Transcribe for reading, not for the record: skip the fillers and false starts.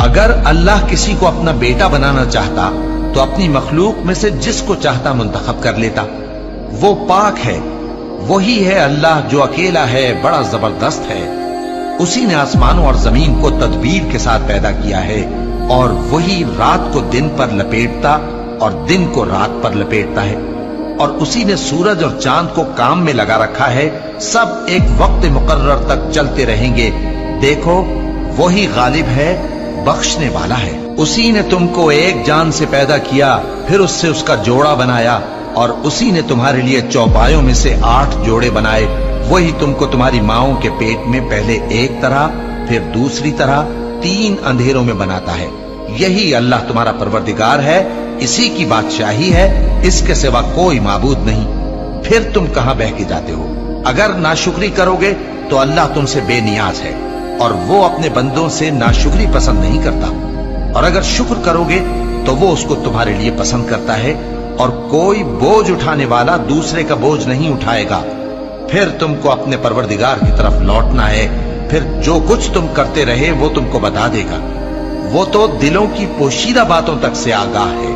اگر اللہ کسی کو اپنا بیٹا بنانا چاہتا تو اپنی مخلوق میں سے جس کو چاہتا منتخب کر لیتا۔ وہ پاک ہے، وہی ہے اللہ جو اکیلا ہے، بڑا زبردست ہے۔ اسی نے آسمانوں اور زمین کو تدبیر کے ساتھ پیدا کیا ہے، اور وہی رات کو دن پر لپیٹتا اور دن کو رات پر لپیٹتا ہے، اور اسی نے سورج اور چاند کو کام میں لگا رکھا ہے، سب ایک وقت مقرر تک چلتے رہیں گے۔ دیکھو وہی غالب ہے، بخشنے والا ہے۔ اسی نے تم کو ایک جان سے پیدا کیا، پھر اس سے اس کا جوڑا بنایا، اور اسی نے تمہارے لیے چوپایوں میں سے 8 جوڑے بنائے۔ وہی تم کو تمہاری ماؤں کے پیٹ میں پہلے ایک طرح پھر دوسری طرح 3 اندھیروں میں بناتا ہے۔ یہی اللہ تمہارا پروردگار ہے، اسی کی بادشاہی ہے، اس کے سوا کوئی معبود نہیں۔ پھر تم کہاں بہہ کے جاتے ہو؟ اگر ناشکری کرو گے تو اللہ تم سے بے نیاز ہے، اور وہ اپنے بندوں سے ناشکری پسند نہیں کرتا، اور اگر شکر کرو گے تو وہ اس کو تمہارے لیے پسند کرتا ہے، اور کوئی بوجھ اٹھانے والا دوسرے کا بوجھ نہیں اٹھائے گا۔ پھر تم کو اپنے پروردگار کی طرف لوٹنا ہے، پھر جو کچھ تم کرتے رہے وہ تم کو بتا دے گا۔ وہ تو دلوں کی پوشیدہ باتوں تک سے آگاہ ہے۔